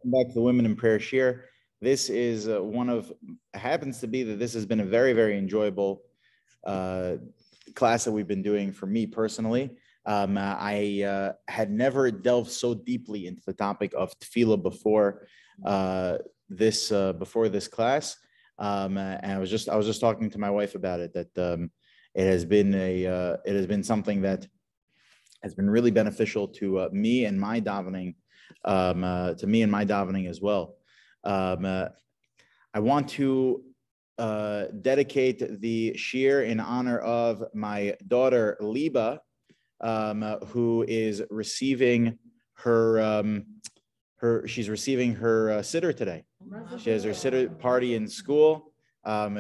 Back to the Women in Prayer Shir. This is happens to be that this has been a very, very enjoyable class that we've been doing for me personally. I had never delved so deeply into the topic of tefillah before this class, and I was just talking to my wife about it, that it has been something that has been really beneficial to me and my davening. As well. I want to dedicate the shir in honor of my daughter Liba, who is receiving her siddur today. She has her siddur party in school.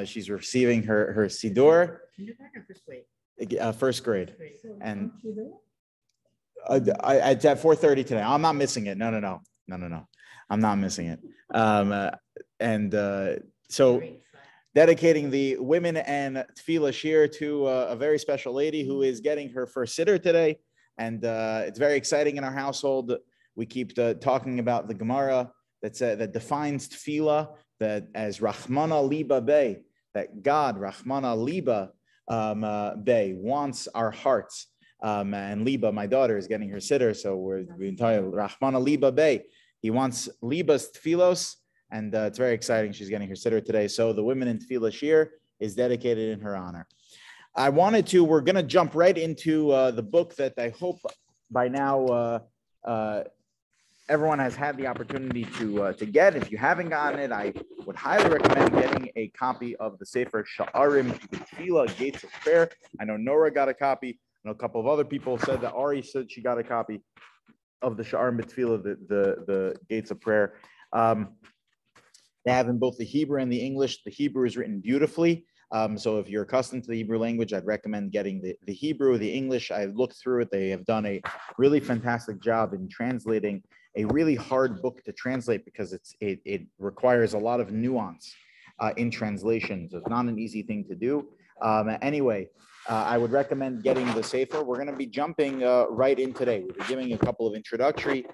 She's receiving her siddur. First grade, and. It's at 4:30 today. I'm not missing it. No. I'm not missing it. So dedicating the Women and Tefillah Shir to a very special lady who is getting her first siddur today. And it's very exciting in our household. We keep talking about the Gemara that defines Tefillah that as Rahmana Liba Bey, that God, Rahmana Liba Bey, wants our hearts. And Liba, my daughter, is getting her siddur, so we're entitled Rahmana Liba Bey. He wants Liba's tefillos, and it's very exciting. She's getting her siddur today. So the Women in Tefillah Shir is dedicated in her honor. We're going to jump right into the book that I hope by now everyone has had the opportunity to get. If you haven't gotten it, I would highly recommend getting a copy of the Sefer Sha'arim Tefillah, Gates of Prayer. I know Nora got a copy. I know a couple of other people said that Ari said she got a copy of the Sha'ar B'Tefillah, the Gates of Prayer. They have in both the Hebrew and the English. The Hebrew is written beautifully. So if you're accustomed to the Hebrew language, I'd recommend getting the Hebrew. The English, I looked through it. They have done a really fantastic job in translating a really hard book to translate because it requires a lot of nuance in translation. So it's not an easy thing to do. Anyway, I would recommend getting the Sefer. We're going to be jumping right in today. We'll be giving a couple of introductory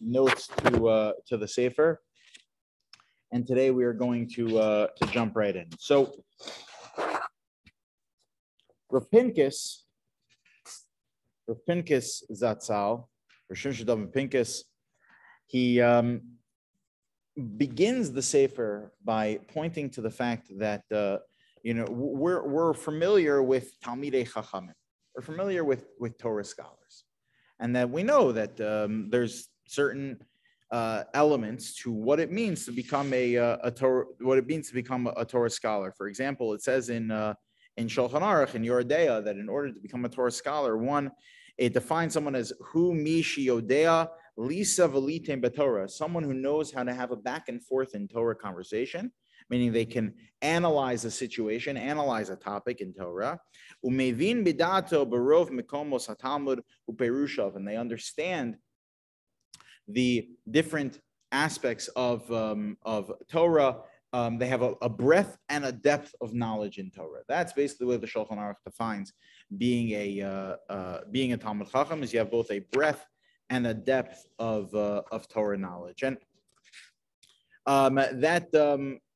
notes to the Sefer. And today we are going to jump right in. So, Rav Pinkus Zatzal, Rav Pinkus, he begins the Sefer by pointing to the fact that we're familiar with Talmidei Chachamim. We're familiar with Torah scholars, and that we know that there's certain elements to what it means to become a Torah scholar. For example, it says in Shulchan Aruch in Yoreh De'ah that in order to become a Torah scholar, it defines someone as hu mi sheyodea lisa v'litem b'Torah, someone who knows how to have a back and forth in Torah conversation, meaning they can analyze a situation, analyze a topic in Torah. Umevin bidato barov mikomos hatalmud uperushav, and they understand the different aspects of Torah. They have a breadth and a depth of knowledge in Torah. That's basically what the Shulchan Aruch defines being a Talmud Chacham, is you have both a breadth and a depth of Torah knowledge, and that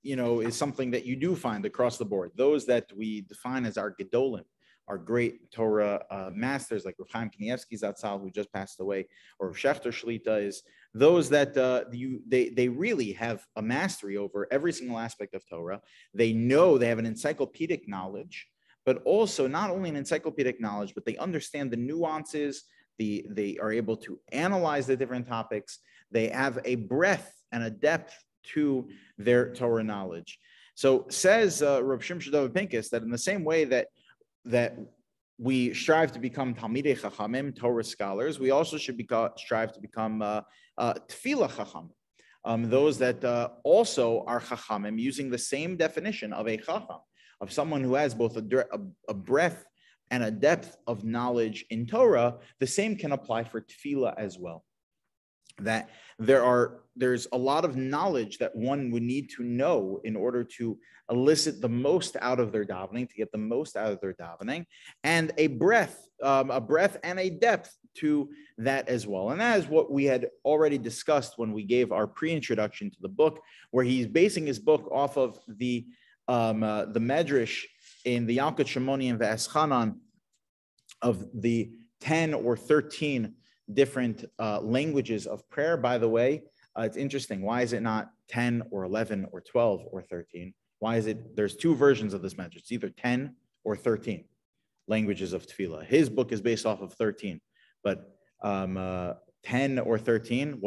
is something that you do find across the board. Those that we define as our Gedolim, our great Torah masters, like Rav Chaim Kanievsky Zatzal, who just passed away, or Rav Shechter Shlita, is those that they really have a mastery over every single aspect of Torah. They have an encyclopedic knowledge, but also not only an encyclopedic knowledge, but they understand the nuances. They are able to analyze the different topics. They have a breadth and a depth to their Torah knowledge. So says Rav Shimshon David Pinkus that in the same way that we strive to become Talmidei Chachamim, Torah scholars, we also should strive to become Tefillah Chachamim, those that also are Chachamim, using the same definition of a Chacham, of someone who has both a breadth and a depth of knowledge in Torah. The same can apply for Tefillah as well. That there's a lot of knowledge that one would need to know in order to elicit the most out of their davening, to get the most out of their davening, and a breadth and a depth to that as well. And that is what we had already discussed when we gave our pre-introduction to the book, where he's basing his book off of the Medrash in the Yalkut Shimoni and Ve'eschanan of the 10 or 13 different languages of prayer. By the way, it's interesting. Why is it not 10 or 11 or 12 or 13? Why is it? There's two versions of this Medrash. It's either 10 or 13 languages of tefillah. His book is based off of 13, but 10 or 13.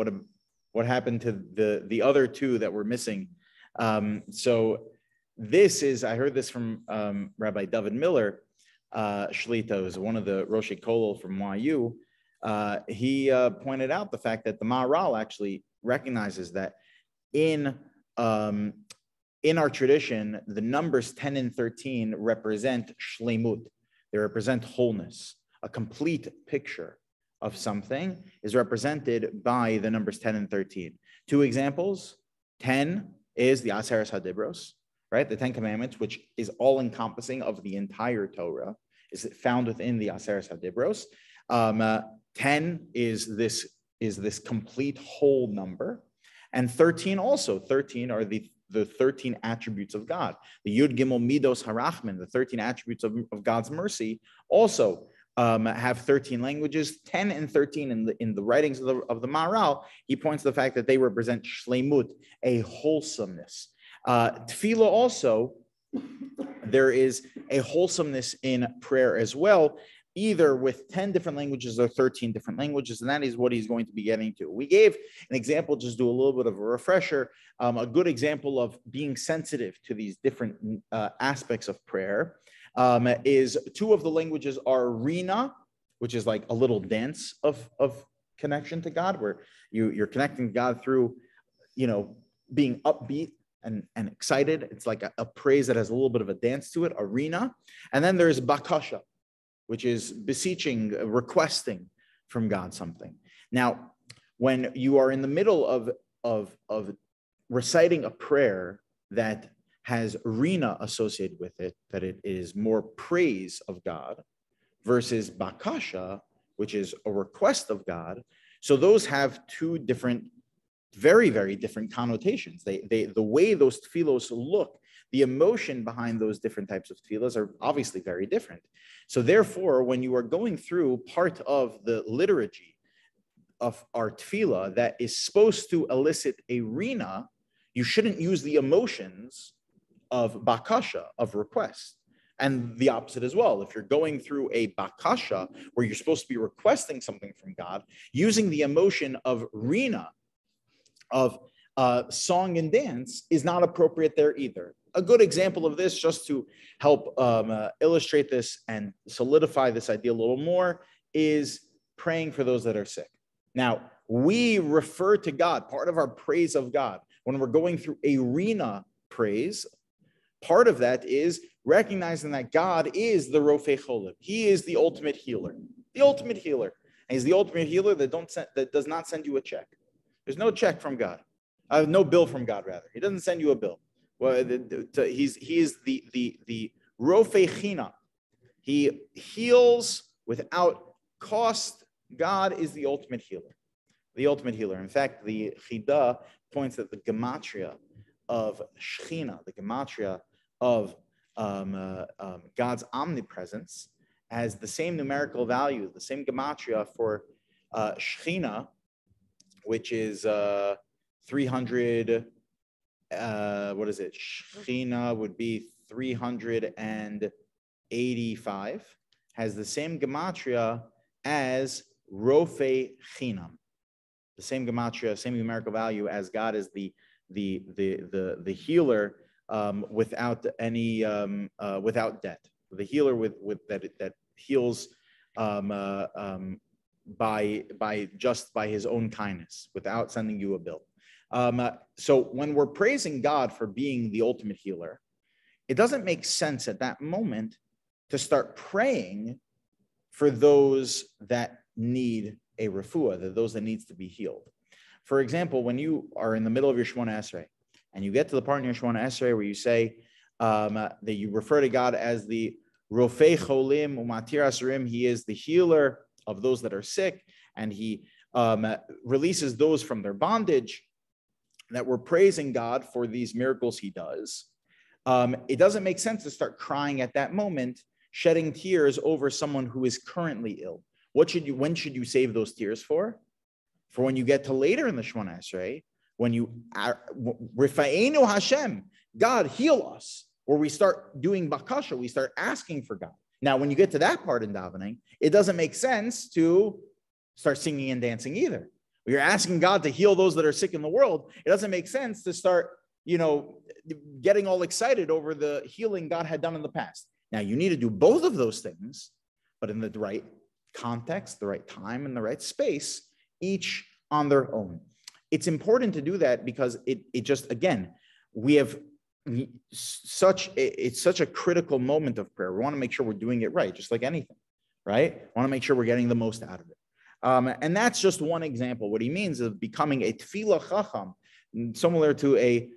What happened to the other two that were missing? So this is, I heard this from Rabbi David Miller, Shlita, who's one of the Rosh Kolel from YU. He pointed out the fact that the Maharal actually recognizes that in our tradition, the numbers 10 and 13 represent shleimut. They represent wholeness. A complete picture of something is represented by the numbers 10 and 13. Two examples: 10 is the Aseres HaDibros, right? The 10 Commandments, which is all-encompassing of the entire Torah, is found within the Aseres HaDibros. 10 is this complete whole number. And 13 also. 13 are the 13 attributes of God. The Yud Gimel Midos Harachman, the 13 attributes of God's mercy, also have 13 languages. 10 and 13 in the writings of the Maharal, he points to the fact that they represent shleimut, a wholesomeness. Tefillah also, there is a wholesomeness in prayer as well, either with 10 different languages or 13 different languages, and that is what he's going to be getting to. We gave an example, just do a little bit of a refresher, a good example of being sensitive to these different aspects of prayer is two of the languages are Rina, which is like a little dance of connection to God, where you're connecting to God through, being upbeat and excited. It's like a praise that has a little bit of a dance to it, Arena. And then there's Bakasha, which is beseeching, requesting from God something. Now, when you are in the middle of reciting a prayer that has Rina associated with it, that it is more praise of God, versus Bakasha, which is a request of God. So those have two different, very, very different connotations. The way those tefillos look, the emotion behind those different types of tefillas are obviously very different. So therefore, when you are going through part of the liturgy of our tefillah that is supposed to elicit a rina, you shouldn't use the emotions of bakasha, of request. And the opposite as well. If you're going through a bakasha where you're supposed to be requesting something from God, using the emotion of rina, of song and dance, is not appropriate there either. A good example of this, just to help illustrate this and solidify this idea a little more, is praying for those that are sick. Now, we refer to God, part of our praise of God, when we're going through a rina praise, part of that is recognizing that God is the Rofei Cholim. He is the ultimate healer. The ultimate healer. And he's the ultimate healer that does not send you a check. There's no check from God. No bill from God, rather. He doesn't send you a bill. Well, he is the Rofei China. He heals without cost. God is the ultimate healer. The ultimate healer. In fact, the Chida points at the gematria of Shechina, the gematria of God's omnipresence, as the same numerical value, the same gematria for Shechina, which is 300. What is it? Shechina would be 385. Has the same gematria as Rofei Chinam. The same gematria, same numerical value as God is the healer without any without debt. The healer with that heals by his own kindness, without sending you a bill. So when we're praising God for being the ultimate healer, it doesn't make sense at that moment to start praying for those that need a refuah, those that needs to be healed. For example, when you are in the middle of your Shemona Esrei and you get to the part in your Shemona Esrei where you say that you refer to God as the Rofei Cholim Umatir Asurim, he is the healer those that are sick, and he releases those from their bondage, that we're praising God for these miracles he does. It doesn't make sense to start crying at that moment, shedding tears over someone who is currently ill. When should you save those tears for? For when you get to later in the Shemona Esrei, when you Rifa'enu Hashem, God heal us, where we start doing bakasha, we start asking for God. Now, when you get to that part in davening, it doesn't make sense to start singing and dancing either. When you're asking God to heal those that are sick in the world, it doesn't make sense to start, getting all excited over the healing God had done in the past. Now, you need to do both of those things, but in the right context, the right time, and the right space, each on their own. It's important to do that because it just, again, it's such a critical moment of prayer. We want to make sure we're doing it right, just like anything, right? We want to make sure we're getting the most out of it. And that's just one example. What he means is becoming a tefillah chacham, similar to a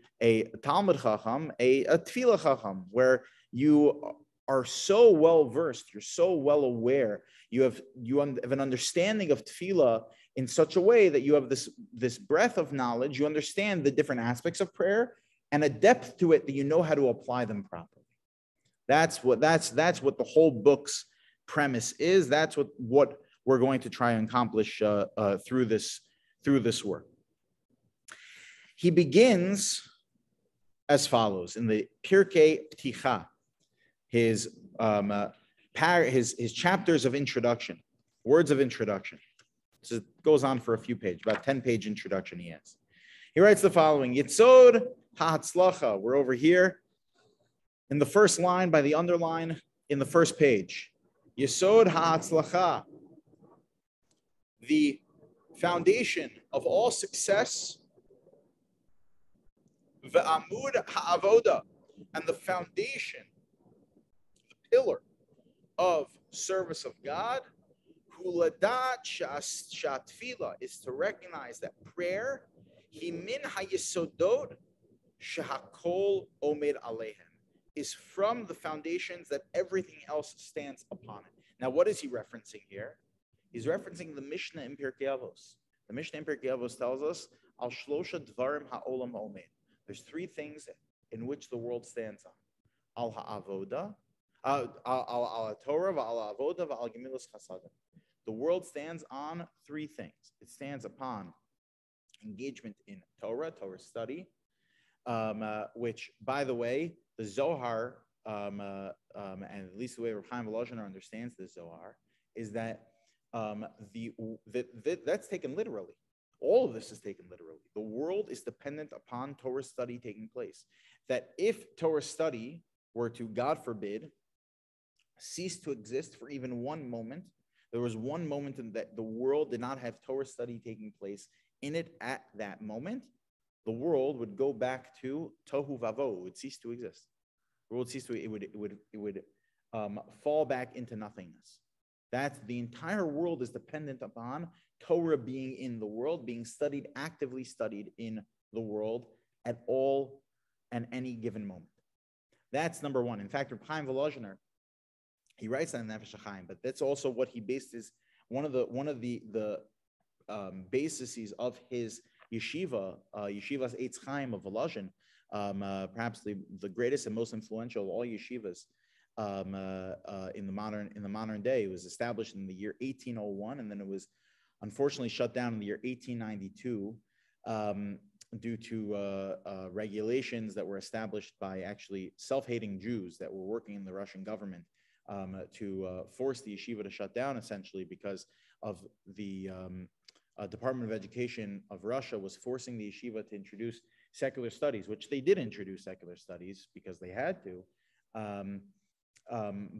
Talmud chacham, a tefillah chacham, where you are so well versed, you're so well aware, you have an understanding of tefillah in such a way that you have this breadth of knowledge. You understand the different aspects of prayer and a depth to it that you know how to apply them properly. That's what the whole book's premise is. That's what we're going to try and accomplish through this work. He begins as follows in the Pirkei Pticha, his chapters of introduction, words of introduction. So it goes on for a few pages, about 10-page introduction he has. He writes the following: Yitzod ha'atzlacha. We're over here in the first line by the underline in the first page. Yisod ha'atzlacha. The foundation of all success, ve'amud ha'avoda, and the foundation, the pillar of service of God, huladat shatfila, is to recognize that prayer, himin hayisodot shehakol omed alehem, is from the foundations that everything else stands upon it. Now, what is he referencing here? He's referencing the Mishnah in Pirkei Avos. The Mishnah in Pirkei Avos tells us, Al shlosha dvarim ha'olam omed. There's three things in which the world stands on: Al ha'avoda, al Torah, va'al avoda, va'al gemilas chasadim. The world stands on three things. It stands upon engagement in Torah study, which, by the way, the Zohar, and at least the way Rabbi Volozhiner understands the Zohar, is that that's taken literally. All of this is taken literally. The world is dependent upon Torah study taking place. That if Torah study were to, God forbid, cease to exist for even one moment, there was one moment in that the world did not have Torah study taking place in it at that moment, the world would go back to tohu vavo. It would cease to exist. The world cease to. It would fall back into nothingness. That the entire world is dependent upon Torah being in the world, being studied, actively studied in the world at all and any given moment. That's number one. In fact, Reb Chaim Volozhiner, he writes that in Nefesh HaChaim, but that's also what he based his one of the bases of his yeshiva, Yeshivas Eitz Chaim of Volozhin, perhaps the greatest and most influential of all yeshivas in the modern day. It was established in the year 1801, and then it was unfortunately shut down in the year 1892 due to regulations that were established by actually self-hating Jews that were working in the Russian government to force the yeshiva to shut down, essentially because of the Department of Education of Russia was forcing the yeshiva to introduce secular studies, which they did introduce secular studies because they had to.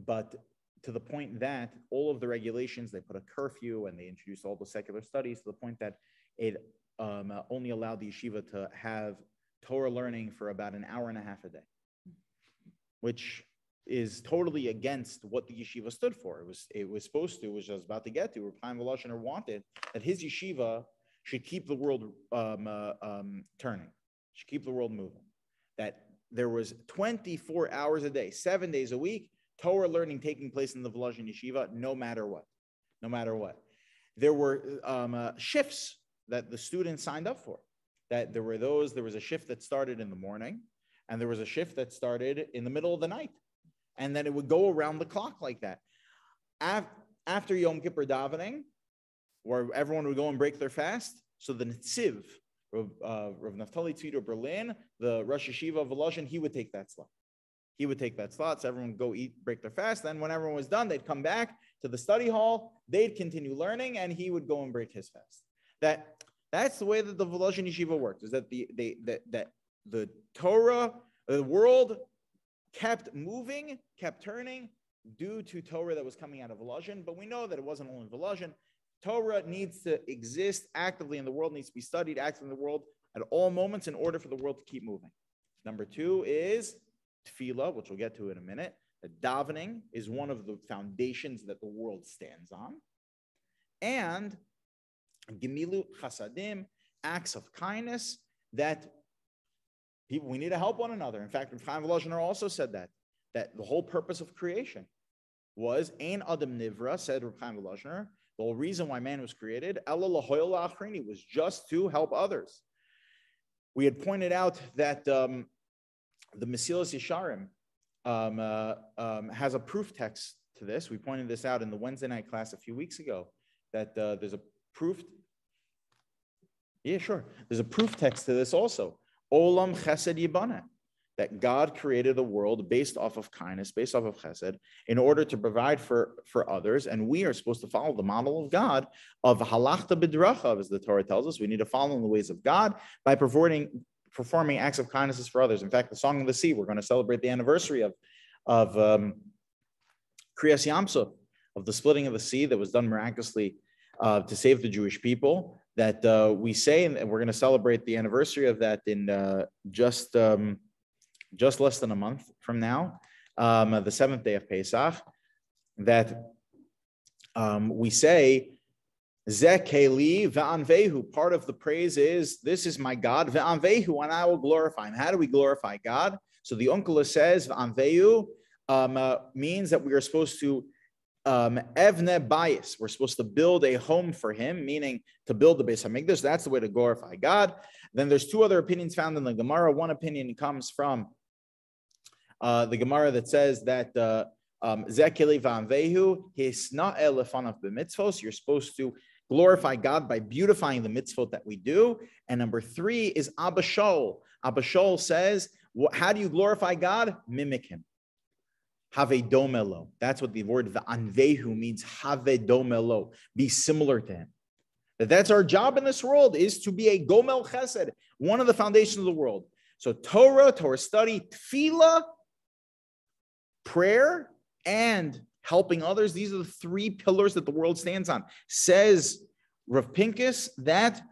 But to the point that all of the regulations, they put a curfew and they introduced all the secular studies to the point that it only allowed the yeshiva to have Torah learning for about an hour and a half a day, which is totally against what the yeshiva stood for. It was supposed to, which I was about to get to. Reb Chaim Volozhiner wanted that his yeshiva should keep the world turning, should keep the world moving. That there was 24 hours a day, 7 days a week, Torah learning taking place in the Volozhin yeshiva, no matter what. no matter what. There were shifts that the students signed up for. That there was a shift that started in the morning, and there was a shift that started in the middle of the night. And then it would go around the clock like that. After Yom Kippur davening, where everyone would go and break their fast, so the Netziv, Rav Naftali Tzvi Berlin, the Rosh Yeshiva of Volozhin, he would take that slot. So everyone would go eat, break their fast. Then when everyone was done, they'd come back to the study hall, they'd continue learning, and he would go and break his fast. That's the way that the Volozhin Yeshiva worked, is that the Torah, the world kept moving, kept turning due to Torah that was coming out of Volozhin. But we know that it wasn't only Volozhin. Torah needs to exist actively in the world, needs to be studied actively in the world at all moments in order for the world to keep moving. Number 2 is tefillah, which we'll get to in a minute. The davening is one of the foundations that the world stands on. And gemilut chasadim, acts of kindness, that we need to help one another. In fact, Chaim Volozhiner also said that the whole purpose of creation was Ein Adam Nivra, said Chaim Volozhiner, the whole reason why man was created, Ela Lahoyel La'achrini, was just to help others. We had pointed out that the Mesilas Yesharim has a proof text to this. We pointed this out in the Wednesday night class a few weeks ago, that there's a proof. Yeah, sure. There's a proof text to this also. Olam Chesed Yibana, that God created the world based off of kindness, based off of Chesed, in order to provide for others. And we are supposed to follow the model of God of Halachta B'drachav, as the Torah tells us. We need to follow in the ways of God by performing acts of kindnesses for others. In fact, the Song of the Sea, we're going to celebrate the anniversary of Kriyas Yamsuf, of the splitting of the sea that was done miraculously to save the Jewish people. That we say, and we're going to celebrate the anniversary of that in just less than a month from now, the 7th day of Pesach, that we say, Zeh Keli ve'anvehu. Part of the praise is, this is my God, ve'anvehu, and I will glorify him. How do we glorify God? So the Onkelos says, ve'anvehu means that we are supposed to evne bayis. We're supposed to build a home for him, meaning to build the Beis Hamikdash. That's the way to glorify God. Then there's 2 other opinions found in the Gemara. One opinion comes from the Gemara that says that Zekeli v'anvehu hisna elefanav b'mitzvos. You're supposed to glorify God by beautifying the mitzvot that we do. And number 3 is Abba Shaul. Abba Shaul says, how do you glorify God? Mimic him. Have domelo. That's what the word v'anvehu means. Have domelo. Be similar to him. That's our job in this world, is to be a gomel chesed, one of the foundations of the world. So Torah study, tefillah, prayer, and helping others. These are the 3 pillars that the world stands on. Says Rav Pinkus that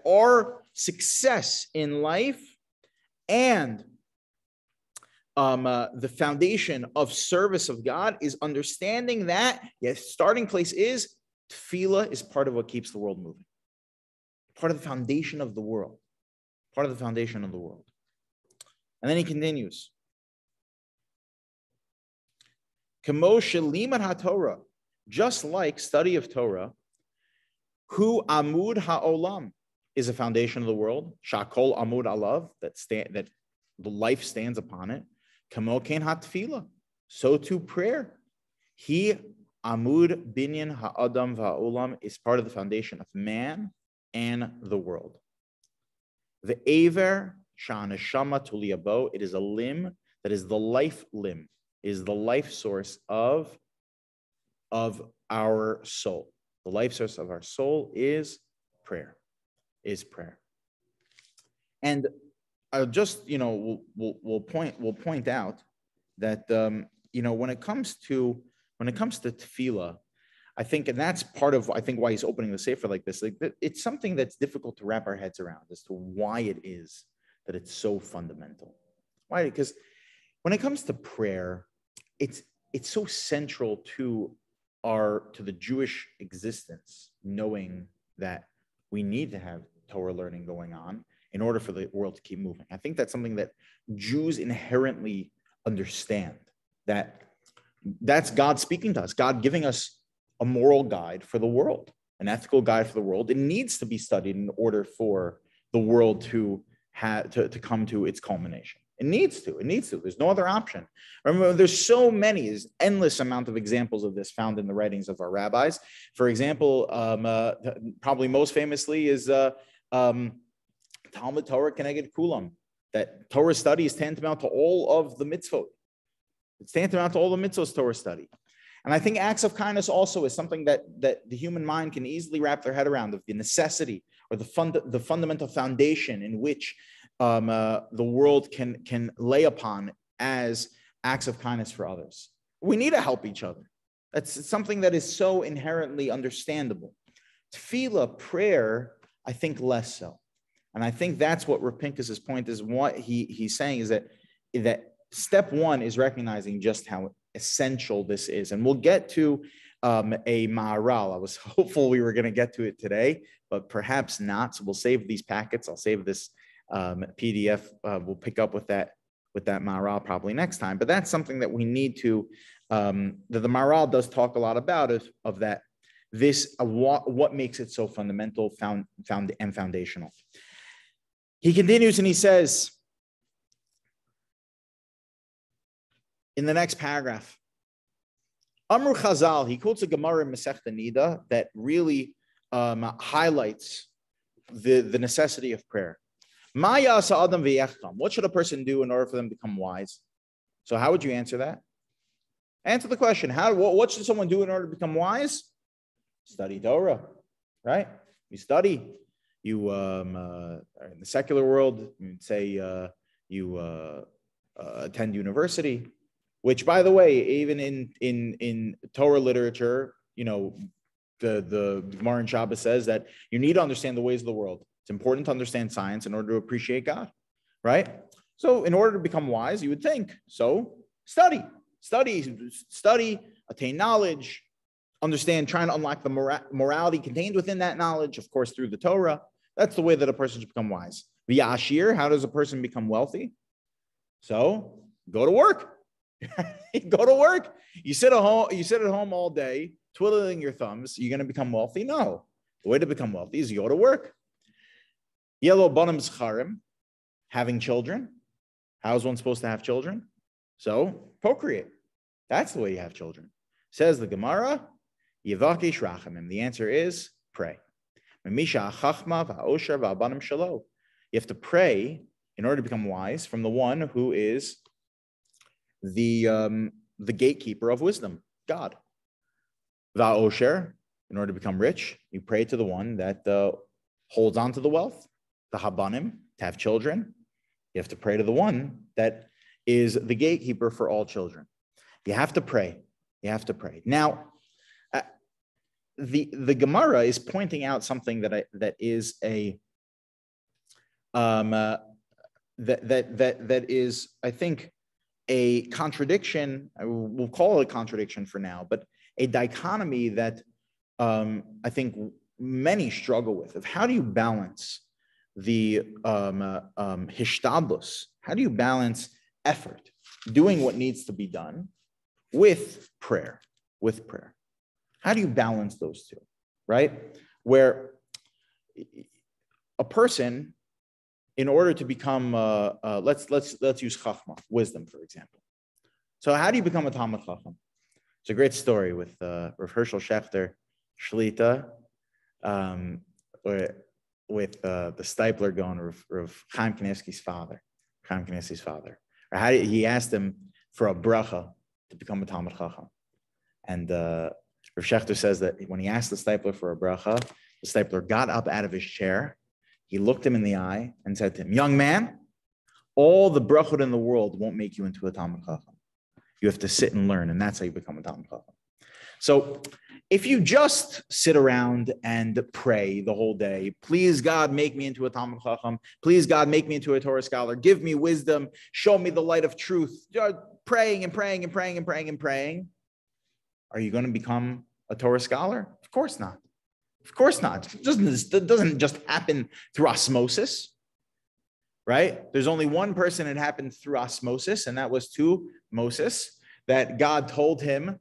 our success in life and the foundation of service of God is understanding that, yes, starting place is tefillah is part of what keeps the world moving. Part of the foundation of the world. Part of the foundation of the world. And then he continues. Kemoshe limad haTorah, just like study of Torah, hu amud ha'olam is a foundation of the world. Shakol amud alav, that the life stands upon it. Kamo ken hatfila, so too prayer. He amud binyan ha'adam va'olam is part of the foundation of man and the world. The aver sha'aneshama tuliyabo, it is a limb that is the life limb, is the life source of our soul. The life source of our soul is prayer. And I'll just, we'll point out that when it comes to tefillah, I think, and that's part of why he's opening the sefer like this. It's something that's difficult to wrap our heads around as to why it is that it's so fundamental. Why? Because when it comes to prayer, it's so central to the Jewish existence, knowing that we need to have Torah learning going on in order for the world to keep moving. I think that's something that Jews inherently understand, that That's God speaking to us, God giving us a moral guide for the world, an ethical guide for the world. It needs to be studied in order for the world to come to its culmination. It needs to. There's no other option. Remember, there's so many, there's endless amount of examples of this found in the writings of our rabbis. For example, probably most famously is Talmud Torah Keneged Kulam, that Torah study is tantamount to all of the mitzvot. It's tantamount to all the mitzvahs Torah study. And I think acts of kindness also is something that the human mind can easily wrap their head around, of the necessity or the fundamental foundation in which the world can lay upon as acts of kindness for others. We need to help each other. That's something that is so inherently understandable. Tefillah, prayer, I think less so. And I think that's what Rav Pinkus's point is. What he's saying is that step one is recognizing just how essential this is. And we'll get to a Maharal. I was hopeful we were going to get to it today, but perhaps not. So we'll save these packets. I'll save this PDF. We'll pick up with that Maharal probably next time. But that's something that we need to, that the Maharal does talk a lot about, of that. This what makes it so fundamental, and foundational. He continues and he says, in the next paragraph, Amru Chazal, he quotes a Gemara in Masechta Nida that really highlights the necessity of prayer. What should a person do in order for them to become wise? So how would you answer that? Answer the question. What should someone do in order to become wise? Study Torah, right? You study. You in the secular world, you'd say you attend university, which, by the way, even in Torah literature, the Gemara in Shabbos says that you need to understand the ways of the world. It's important to understand science in order to appreciate God, right? So in order to become wise, you would think, so study, attain knowledge, understand, trying to unlock the morality contained within that knowledge, of course, through the Torah. That's the way that a person should become wise. V'yashir, how does a person become wealthy? So go to work. Go to work. You sit at home all day, twiddling your thumbs. You're going to become wealthy? No. The way to become wealthy is you go to work. Yellow banim zcharim, having children. How is one supposed to have children? So procreate. That's the way you have children. Says the Gemara, Yivakish rachamim. The answer is pray. You have to pray in order to become wise from the one who is the gatekeeper of wisdom, God. Va'osher, in order to become rich, you pray to the one that holds on to the wealth. The habanim, to have children, you have to pray to the one that is the gatekeeper for all children. You have to pray. Now, the Gemara is pointing out something that is I think a contradiction. We'll call it a contradiction for now, but a dichotomy that I think many struggle with, of how do you balance the hishtadlus? How do you balance effort, doing what needs to be done, with prayer? How do you balance those two, right? Where a person, in order to become, let's use chachma, wisdom, for example. So how do you become a Talmid Chacham? It's a great story with Rav Hershel Schachter, Shlita, with the Stipler going, Rav Chaim Kanievsky's father. He asked him for a bracha to become a Talmid Chacham. And Rav Schachter says that when he asked the Stipler for a bracha, the Stipler got up out of his chair. He looked him in the eye and said to him, "Young man, all the brachot in the world won't make you into a Talmid Chacham. You have to sit and learn, and that's how you become a Talmid Chacham." So if you just sit around and pray the whole day, please God, make me into a Talmid Chacham. Please God, make me into a Torah scholar. Give me wisdom. Show me the light of truth. Praying and praying and praying and praying and praying. Are you going to become a Torah scholar? Of course not. Of course not. It doesn't just happen through osmosis, right? There's only one person it happened through osmosis, and that was to Moses. that God told him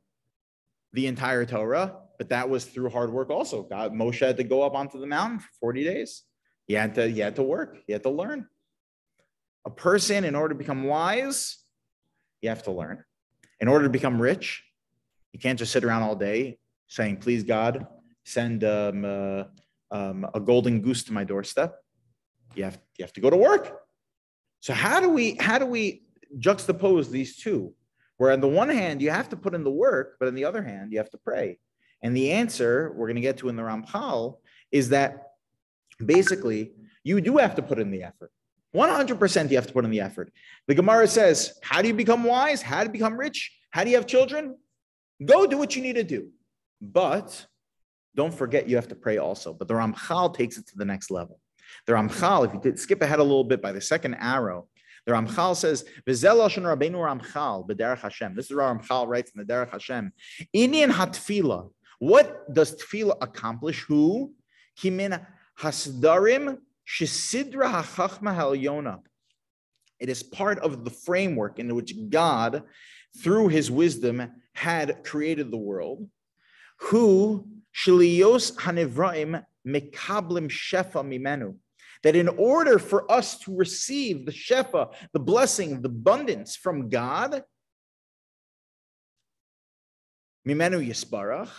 the entire Torah, but that was through hard work also. Moshe had to go up onto the mountain for 40 days. He had to work. He had to learn. A person, in order to become wise, you have to learn. In order to become rich, you can't just sit around all day saying, please, God, send a golden goose to my doorstep. You have to go to work. So how do we juxtapose these two? Where on the one hand, you have to put in the work, but on the other hand, you have to pray. And the answer we're going to get to in the Ramchal is that basically you do have to put in the effort. 100% you have to put in the effort. The Gemara says, how do you become wise? How do you become rich? How do you have children? Go do what you need to do. But don't forget you have to pray also. But the Ramchal takes it to the next level. The Ramchal, if you skip ahead a little bit by the second arrow, the Ramchal says, V'zel Lashon Rabbeinu Ramchal b'derech Hashem. This is what Ramchal writes in the Derech Hashem. Inyan hatfila. What does tefillah accomplish? Who? Kimin hasdarim shesidra hachachma ha'elyona. It is part of the framework in which God, through his wisdom, had created the world. Who shliyos hanevraim mekablim shefa mimenu. That in order for us to receive the shefa, the blessing, the abundance from God, mimenu yisbarach,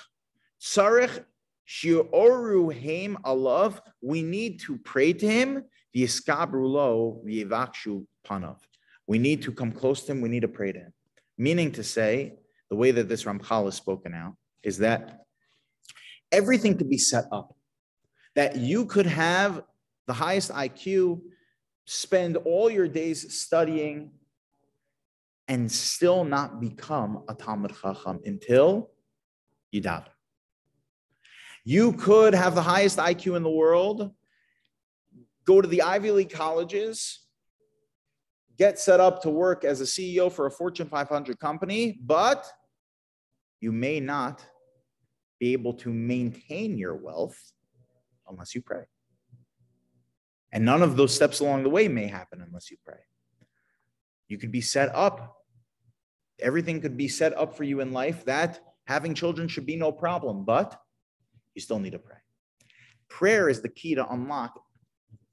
tzarech shi'oru heim alav, we need to pray to him, v'yiskabru lo v'yivakshu panav. We need to come close to him, we need to pray to him. Meaning to say, the way that this Ramchal is spoken out, is that everything could be set up. That you could have the highest IQ, spend all your days studying, and still not become a Talmid Chacham until you daven. You could have the highest IQ in the world, go to the Ivy League colleges, get set up to work as a CEO for a Fortune 500 company, but you may not be able to maintain your wealth unless you pray. And none of those steps along the way may happen unless you pray. You could be set up. Everything could be set up for you in life that having children should be no problem, but you still need to pray. Prayer is the key to unlock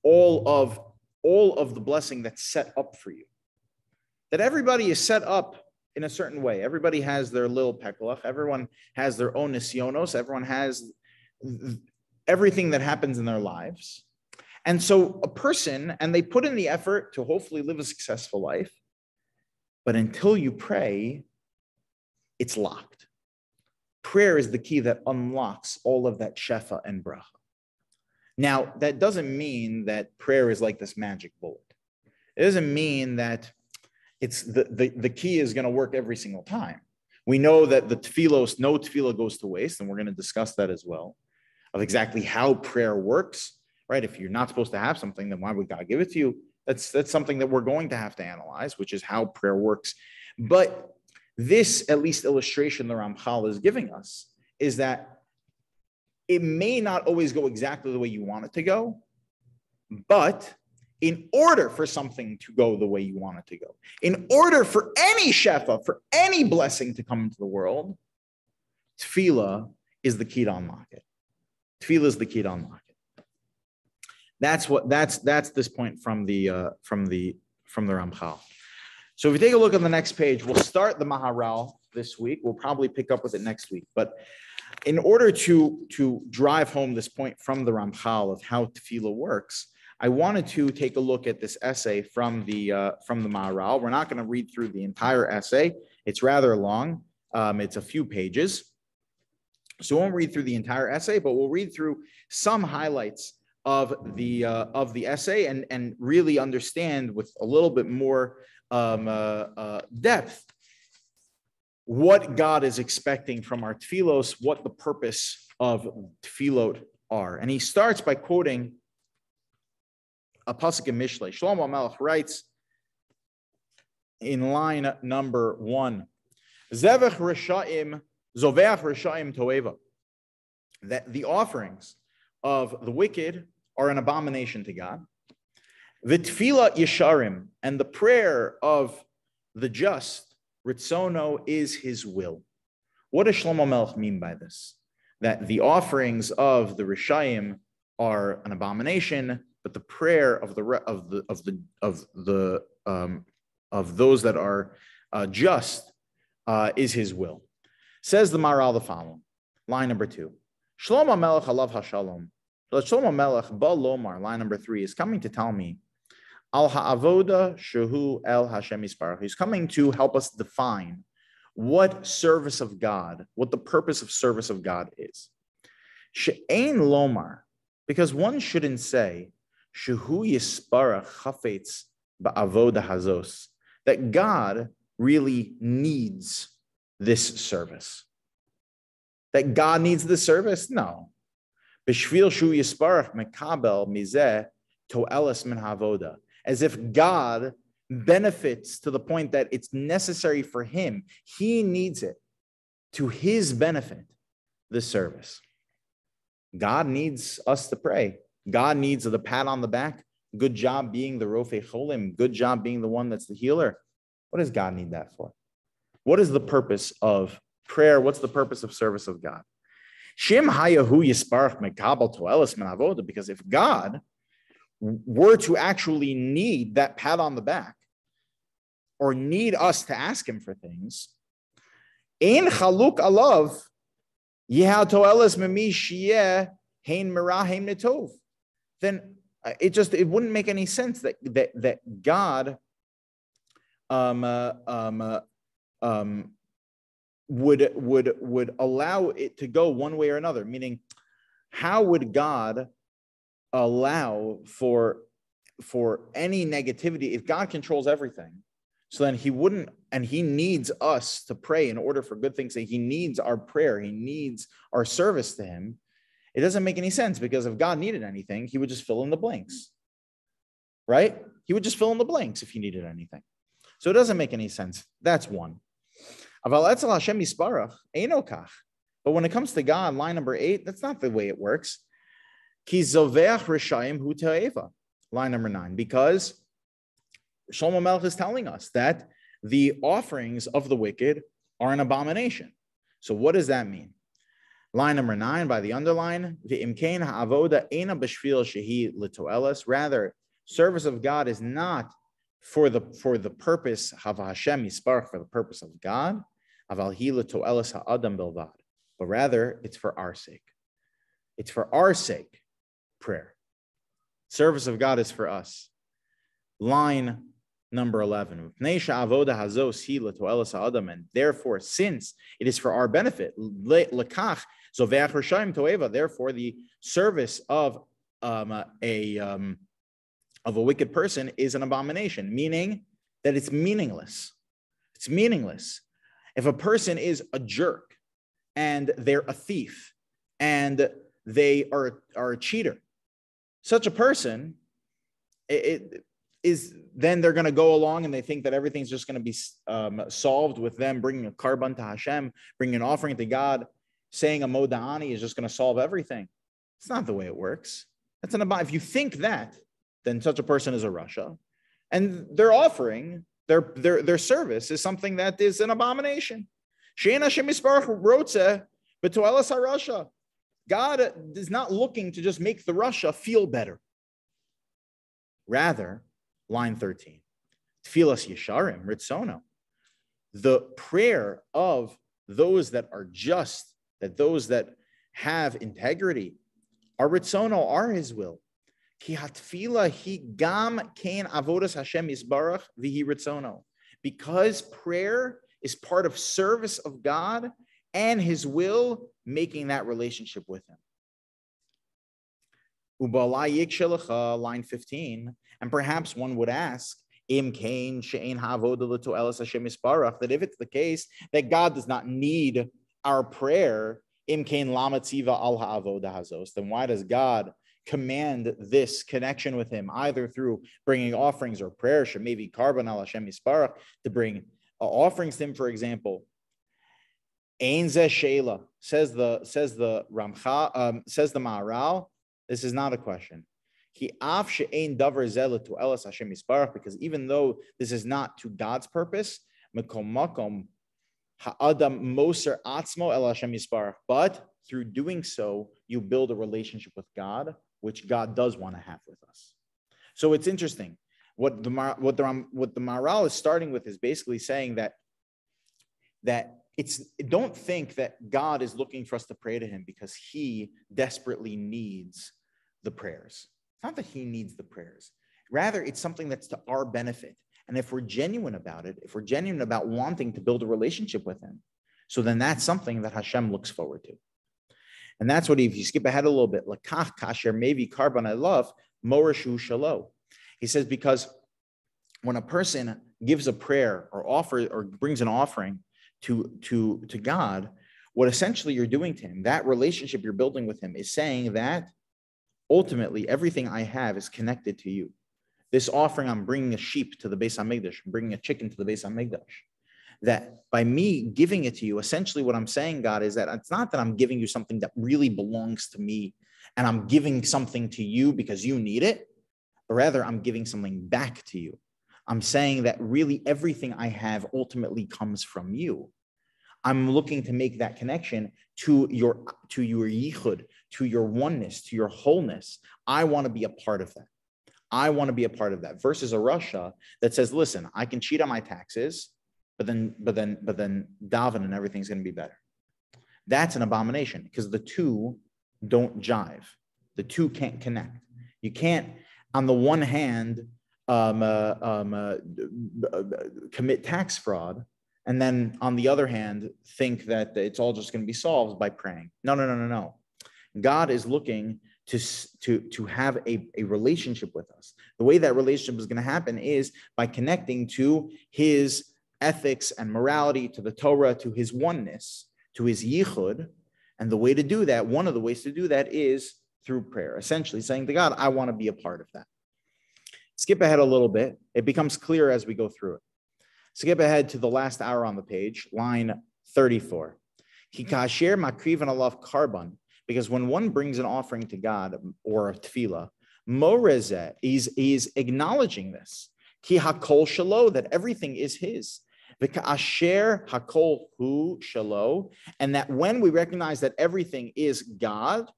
all of the blessing that's set up for you. That everybody is set up in a certain way. Everybody has their little peklach. Everyone has their own nisyonos. Everyone has everything that happens in their lives. And so a person, and they put in the effort to hopefully live a successful life, but until you pray, it's locked. Prayer is the key that unlocks all of that shefa and bracha. Now, that doesn't mean that prayer is like this magic bullet. It doesn't mean that it's the key is going to work every single time. We know that no tefillah goes to waste, and we're going to discuss that as well, of exactly how prayer works. Right? If you're not supposed to have something, then why would God give it to you? That's something that we're going to have to analyze, which is how prayer works. But this, at least illustration the Ramchal is giving us, is that it may not always go exactly the way you want it to go, but in order for something to go the way you want it to go, in order for any shefa, for any blessing to come into the world, tefillah is the key to unlock it. Tefillah is the key to unlock it. That's this point from the Ramchal. So if we take a look on the next page, we'll start the Maharal this week. We'll probably pick up with it next week. But in order to drive home this point from the Ramchal of how tefillah works, I wanted to take a look at this essay from the Maharal. We're not going to read through the entire essay. It's rather long. It's a few pages. So we won't read through the entire essay, but we'll read through some highlights of the essay and really understand with a little bit more depth what God is expecting from our tefillos, what the purpose of tefillot are. And he starts by quoting a pasuk in Mishlei. Shlomo HaMelech writes in line number 1, Zevach Risha'im, Zoveach Risha'im Toeva, that the offerings of the wicked are an abomination to God. The tefillah yesharim, and the prayer of the just, Ritzono is his will. What does Shlomo Melech mean by this? That the offerings of the Rishayim are an abomination, but the prayer of those that are just is his will. Says the Maharal the following, line number 2. Shlomo Melech alav hashalom. Shlomo Melech ba lomar, line number 3, is coming to tell me al ha'avoda shehu el Hashem yisparach. He's coming to help us define what service of God, what the purpose of service of God is. She'ein lomar, because one shouldn't say shehu yisparach chafetz ba'avoda hazos, that God really needs this service. That God needs this service? No. B'shvil shu yisparach mekabel mizeh to'eles min havoda. As if God benefits to the point that it's necessary for him. He needs it to his benefit, this service. God needs us to pray. God needs the pat on the back. Good job being the Rofei Cholim. Good job being the one that's the healer. What does God need that for? What is the purpose of prayer? What's the purpose of service of God? Because if God were to actually need that pat on the back or need us to ask him for things, ein chaluk alav then it wouldn't make any sense that God would allow it to go one way or another. Meaning, how would God allow for any negativity if God controls everything? So then he wouldn't, and he needs us to pray in order for good things. He needs our prayer. He needs our service to him. It doesn't make any sense, because if God needed anything, he would just fill in the blanks, right? He would just fill in the blanks if he needed anything. So it doesn't make any sense. That's one. But when it comes to God, line number 8, that's not the way it works. Line number 9, because Shlomo Melech is telling us that the offerings of the wicked are an abomination. So what does that mean? Line number 9 by the underline, rather, service of God is not for the purpose of Hashem Yisparach, for the purpose of God, but rather it's for our sake. It's for our sake, prayer. Service of God is for us. Line number 11. And therefore, since it is for our benefit, therefore the service of a wicked person is an abomination, meaning that it's meaningless. It's meaningless. If a person is a jerk and they're a thief and they are a cheater, such a person, then they're going to go along and they think that everything's just going to be solved with them bringing a carbon to Hashem, bringing an offering to God, saying a moda'ani is just going to solve everything. It's not the way it works. If you think that, then such a person is a rasha, and their offering, their service is something that is an abomination. God is not looking to just make the rasha feel better. Rather, line 13, Tfilas Yesharim Ritzono, the prayer of those that are just, that those that have integrity, are Ritzono, are his will. Ki hatfila hi gam kain avodas Hashem Yisbarach v'hi Ritzono, because prayer is part of service of God and his will, making that relationship with him. Line 15, and perhaps one would ask, that if it's the case that God does not need our prayer, then why does God command this connection with him, either through bringing offerings or prayer, maybe carbon al Hashem Yisparach, to bring offerings to him, for example? Ein zeh sheila, says the Maharal, this is not a question. Because even though this is not to God's purpose, Mekom makom ha'adam moser atzmo el Hashem yisbarach. But through doing so, you build a relationship with God, which God does want to have with us. So it's interesting. What the Maharal is starting with is basically saying that don't think that God is looking for us to pray to him because he desperately needs the prayers. It's not that he needs the prayers. Rather, it's something that's to our benefit. And if we're genuine about it, if we're genuine about wanting to build a relationship with him, so then that's something that Hashem looks forward to. And that's what, if you skip ahead a little bit, Lakach kasher mevi karban elav moreshu shalo. He says, because when a person gives a prayer or offers or brings an offering to God, what essentially you're doing to him, that relationship you're building with him, is saying that ultimately everything I have is connected to you. This offering, I'm bringing a sheep to the Beis HaMikdash, I'm bringing a chicken to the Beis HaMikdash. That by me giving it to you, essentially what I'm saying, God, is that it's not that I'm giving you something that really belongs to me and I'm giving something to you because you need it, but rather I'm giving something back to you. I'm saying that really everything I have ultimately comes from you. I'm looking to make that connection to your yichud, to your oneness, to your wholeness. I want to be a part of that. I want to be a part of that. Versus a Russia that says, listen, I can cheat on my taxes, but then daven and everything's going to be better. That's an abomination because the two don't jive. The two can't connect. You can't, on the one hand, commit tax fraud, and then on the other hand, think that it's all just going to be solved by praying. No. God is looking to have a relationship with us. The way that relationship is going to happen is by connecting to his ethics and morality, to the Torah, to his oneness, to his yichud. And the way to do that, one of the ways to do that is through prayer, essentially saying to God, I want to be a part of that. Skip ahead a little bit. It becomes clear as we go through it. Skip ahead to the last hour on the page, line 34. Kikasher makrivan alav karban, because when one brings an offering to God or a tefillah, morezeh is acknowledging this. Ki hakol shalo, that everything is his. V'ka'asher hakol hu shalo, and that when we recognize that everything is God,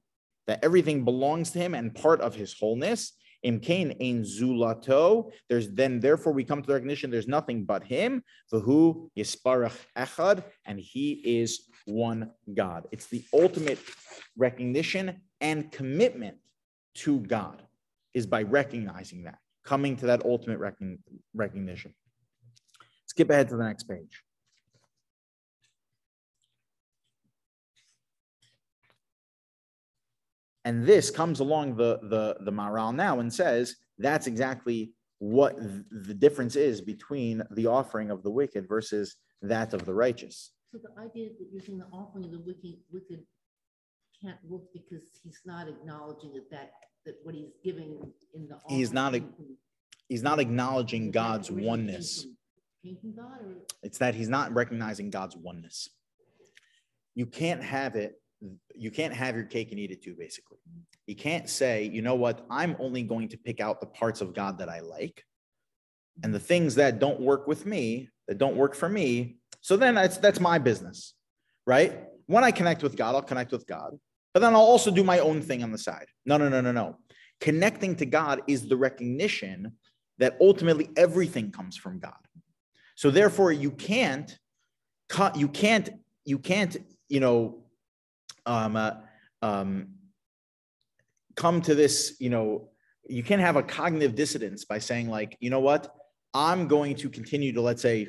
that everything belongs to him and part of his wholeness, imkain ein zulato, therefore we come to the recognition there's nothing but him, v'hu yisparach echad, and he is one God. It's the ultimate recognition and commitment to God is by recognizing that, coming to that ultimate recognition. Skip ahead to the next page. And this comes along the Maharal now and says that's exactly what the difference is between the offering of the wicked versus that of the righteous. So the idea that you're saying the offering of the wicked can't work because he's not acknowledging that what he's giving in the offering. He's not acknowledging God's oneness. Came from God, or? It's that he's not recognizing God's oneness. You can't have it. You can't have your cake and eat it too, basically. You can't say, you know what, I'm only going to pick out the parts of God that I like, and the things that don't work with me, that don't work for me, so then that's my business, right? When I connect with God, I'll connect with God, but then I'll also do my own thing on the side. No. Connecting to God is the recognition that ultimately everything comes from God. So therefore, you can't, come to this, you can't have a cognitive dissonance by saying like, you know what, I'm going to continue to, let's say,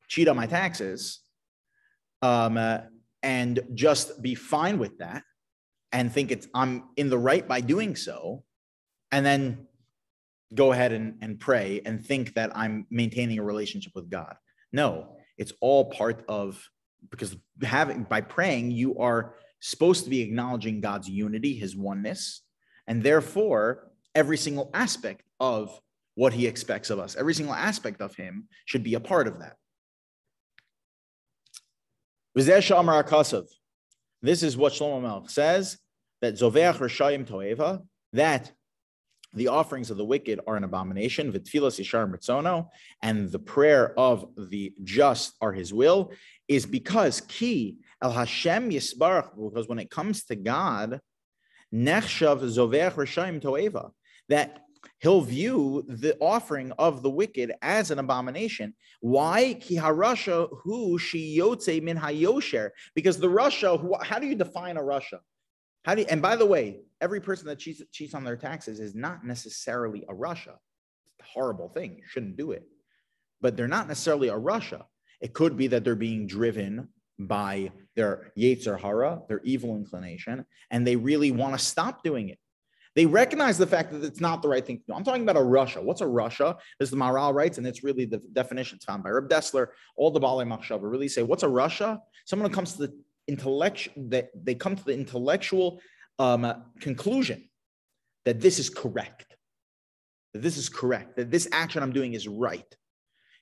cheat on my taxes and just be fine with that and think I'm in the right by doing so, and then go ahead and pray and think that I'm maintaining a relationship with God. No, it's all part of, because by praying, you are supposed to be acknowledging God's unity, his oneness, and therefore every single aspect of what he expects of us, every single aspect of him should be a part of that. This is what Shlomo Melech says, that Zoveach Rishayim Toeva, that the offerings of the wicked are an abomination, v'tfilas yishar mitzono, and the prayer of the just are his will, is because ki el Hashem yisbarach, because when it comes to God, nechshav zovech rishayim toeva, that he'll view the offering of the wicked as an abomination. Why? Ki harasha hu shiyotze min hayosher, because the rasha, how do you define a rasha? And by the way, every person that cheats on their taxes is not necessarily a rasha. It's a horrible thing. You shouldn't do it. But they're not necessarily a rasha. It could be that they're being driven by their yetzer hara, their evil inclination, and they really want to stop doing it. They recognize the fact that it's not the right thing to do. I'm talking about a rasha. What's a rasha? As the Maharal writes, and it's really the definition found by Reb Dessler, all the Baalei Machshava really say, what's a rasha? Someone who comes to the they come to the intellectual conclusion that this is correct, that this action I'm doing is right.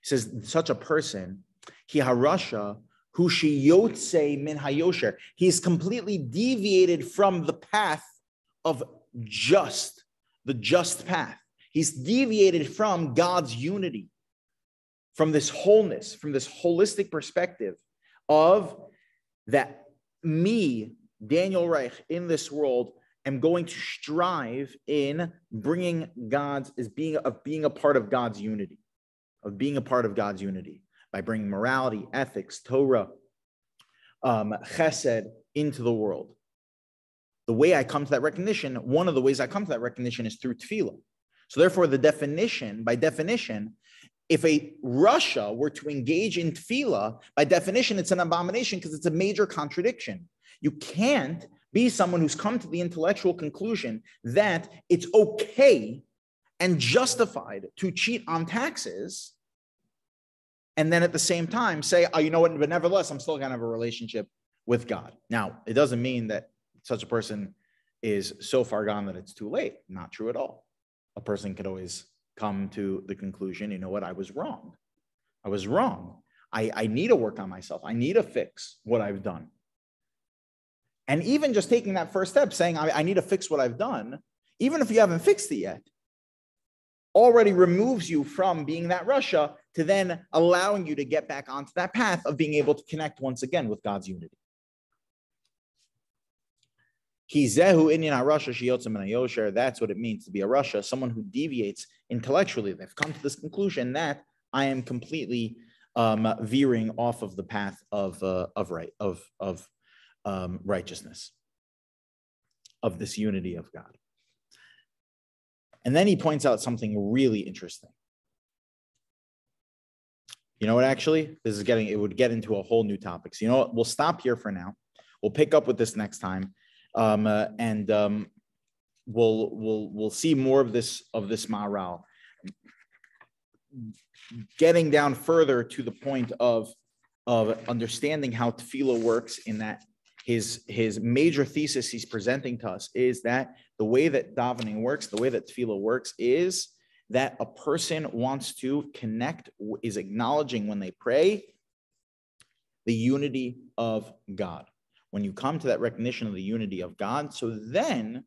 He says such a person, ki harasha hu sheyotze min hayosher, he's completely deviated from the path of the just path. He's deviated from God's unity, from this wholeness, from this holistic perspective of that me, Daniel Reich, in this world, am going to strive in bringing being a part of God's unity, by bringing morality, ethics, Torah, chesed into the world. The way I come to that recognition, one of the ways I come to that recognition is through tefillah. So therefore, by definition, if a rasha were to engage in tefillah, by definition, it's an abomination because it's a major contradiction. You can't be someone who's come to the intellectual conclusion that it's okay and justified to cheat on taxes, and then at the same time say, oh, you know what, but nevertheless, I'm still going to have a relationship with God. Now, it doesn't mean that such a person is so far gone that it's too late. Not true at all. A person could always come to the conclusion, you know what, I was wrong. I need to work on myself. I need to fix what I've done. And even just taking that first step, saying, I need to fix what I've done, even if you haven't fixed it yet, already removes you from being that rasha to then allowing you to get back onto that path of being able to connect once again with God's unity. That's what it means to be a rasha, someone who deviates intellectually. They've come to this conclusion that I am completely veering off of the path of righteousness, of this unity of God. And then he points out something really interesting. You know what, actually, it would get into a whole new topic. So you know what, we'll stop here for now. We'll pick up with this next time. We'll see more of this Maharal, getting down further to the point of understanding how tefillah works, in that his major thesis he's presenting to us is that the way that davening works, the way that tefillah works, is that a person wants to connect, is acknowledging when they pray the unity of God. When you come to that recognition of the unity of God, so then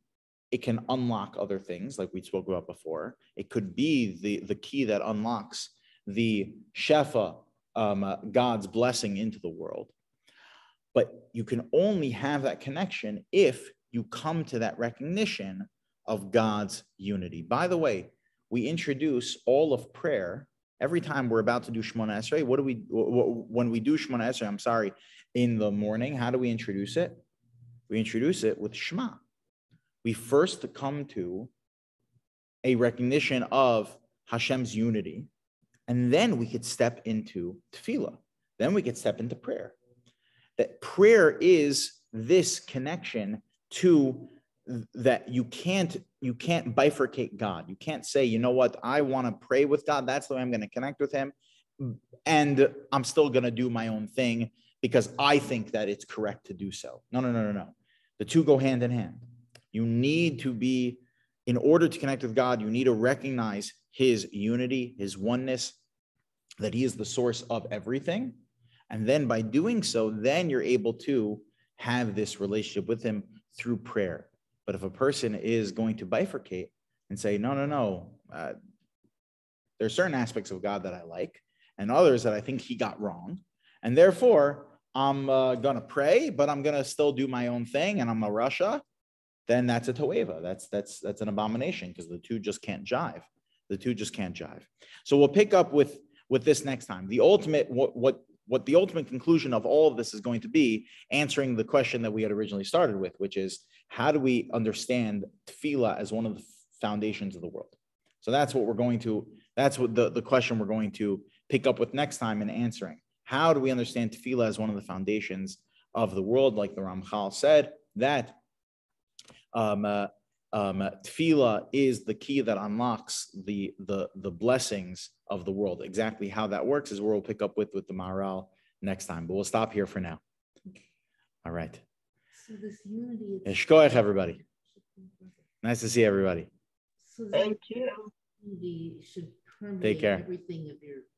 it can unlock other things like we spoke about before. It could be the key that unlocks the shefa, God's blessing into the world. But you can only have that connection if you come to that recognition of God's unity. By the way, we introduce all of prayer every time we're about to do Shemona Esrei. When we do Shemona Esrei, in the morning, how do we introduce it? We introduce it with Shema. We first come to a recognition of Hashem's unity, and then we could step into tefillah. Then we could step into prayer. That prayer is this connection to that you can't bifurcate God. You can't say, you know what, I want to pray with God. That's the way I'm going to connect with him. And I'm still going to do my own thing because I think that it's correct to do so. No. The two go hand in hand. You need to be, in order to connect with God, you need to recognize his unity, his oneness, that he is the source of everything. And then by doing so, then you're able to have this relationship with him through prayer. But if a person is going to bifurcate, and say, no, no, no. There are certain aspects of God that I like and others that I think he got wrong. And therefore, I'm going to pray, but I'm going to still do my own thing and I'm a Rasha. Then that's a toeva. That's an abomination because the two just can't jive. The two just can't jive. So we'll pick up with this next time. The ultimate, what the ultimate conclusion of all of this is going to be, answering the question that we had originally started with, which is, how do we understand tefillah as one of the foundations of the world? So that's what the question we're going to pick up with next time in answering. How do we understand tefillah as one of the foundations of the world? Like the Ramchal said, that tefillah is the key that unlocks the blessings of the world. Exactly how that works is where we'll pick up with the Maharal next time. But we'll stop here for now. All right. So this unity. Shkoyach, everybody. Nice to see everybody. So thank you. Unity should permeate everything of your